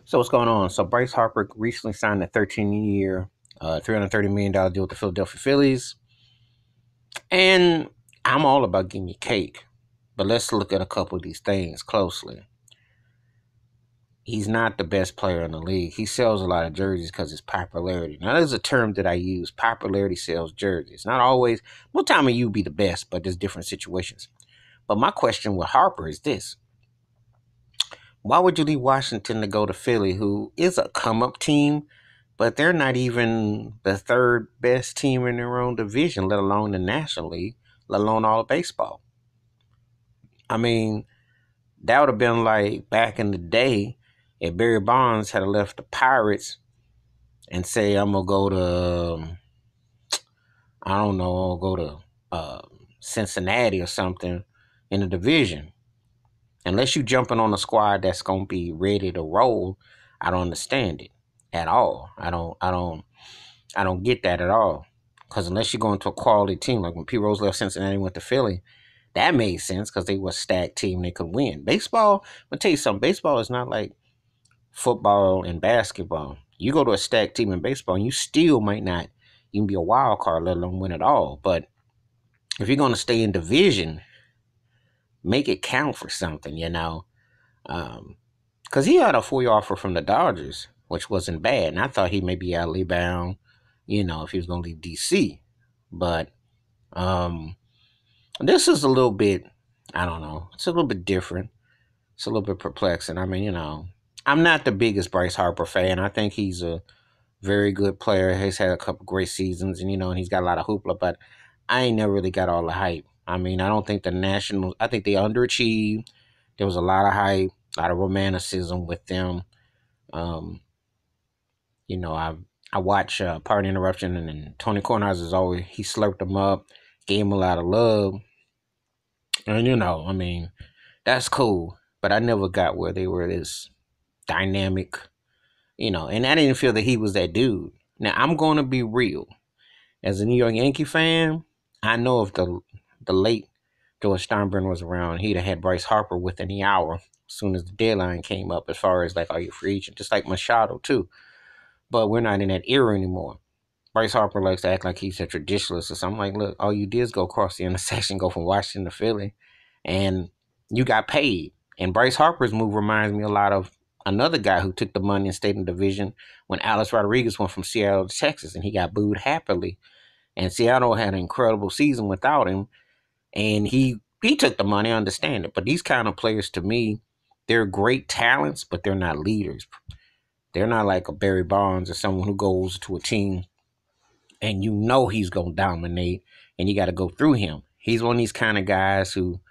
So what's going on? So Bryce Harper recently signed a 13-year, $330 million deal with the Philadelphia Phillies. And I'm all about getting your cake. But let's look at a couple of these things closely. He's not the best player in the league. He sells a lot of jerseys because his popularity. Now, there's a term that I use. Popularity sells jerseys. Not always. No time of you be the best, but there's different situations. But my question with Harper is this. Why would you leave Washington to go to Philly, who is a come-up team, but they're not even the third best team in their own division, let alone the National League, let alone all of baseball? I mean, that would have been like back in the day if Barry Bonds had left the Pirates and say, I'm going to go to, I don't know, I'll go to Cincinnati or something in the division. Unless you jumping on a squad that's gonna be ready to roll, I don't understand it at all. I don't get that at all. Because unless you go into a quality team, like when P. Rose left Cincinnati and went to Philly, that made sense because they were a stacked team. They could win. Baseball, I'm gonna tell you something. Baseball is not like football and basketball. You go to a stacked team in baseball, and you still might not even be a wild card, let alone win it all. But if you're gonna stay in division, make it count for something, you know. Because he had a 4-year offer from the Dodgers, which wasn't bad. And I thought he may be out bound, if he was going to leave DC. But this is a little bit, I don't know, it's a little bit different. It's a little bit perplexing. I mean, I'm not the biggest Bryce Harper fan. I think he's a very good player. He's had a couple great seasons, and he's got a lot of hoopla, but I ain't never really got all the hype. I mean, I don't think the Nationals, I think they underachieved. There was a lot of hype, a lot of romanticism with them. Um, I watch Party Interruption, and then Tony Kornheiser is always, he slurped them up, gave him a lot of love. And, I mean, that's cool. But I never got where they were this dynamic, and I didn't feel that he was that dude. Now, I'm going to be real. As a New York Yankee fan, I know if the late George Steinbrenner was around, he'd have had Bryce Harper within the hour as soon as the deadline came up, as far as like, are you free agent? Just like Machado, too. But we're not in that era anymore. Bryce Harper likes to act like he's a traditionalist or something. Like, look, all you did is go across the intersection, go from Washington to Philly, and you got paid. And Bryce Harper's move reminds me a lot of another guy who took the money and stayed in the division when Alex Rodriguez went from Seattle to Texas, and he got booed happily. And Seattle had an incredible season without him, and he took the money. I understand it, but these kind of players, to me, they're great talents, but they're not leaders. They're not like a Barry Bonds or someone who goes to a team and he's going to dominate and you got to go through him. He's one of these kind of guys who,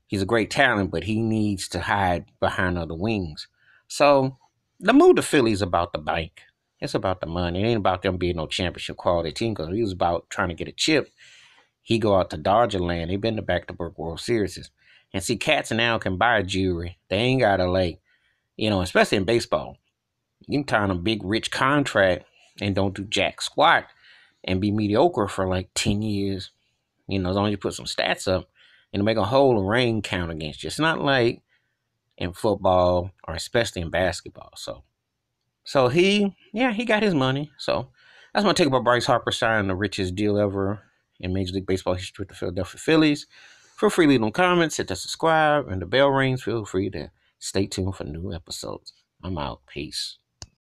he's a great talent, but he needs to hide behind other wings. So the move to Philly is about the bank. It's about the money. It ain't about them being no championship quality team, because he was about trying to get a chip. He go out to Dodger land. They've been to back-to-back World Series. And see, cats now can buy jewelry. They ain't got to, like, especially in baseball. You can sign a big, rich contract and don't do jack squat and be mediocre for like 10 years. As long as you put some stats up and make a whole ring count against you. It's not like in football or especially in basketball. So he got his money. So that's my take about Bryce Harper signing the richest deal ever in Major League Baseball history with the Philadelphia Phillies. Feel free to leave them comments, hit the subscribe, and the bell rings. Feel free to stay tuned for new episodes. I'm out. Peace.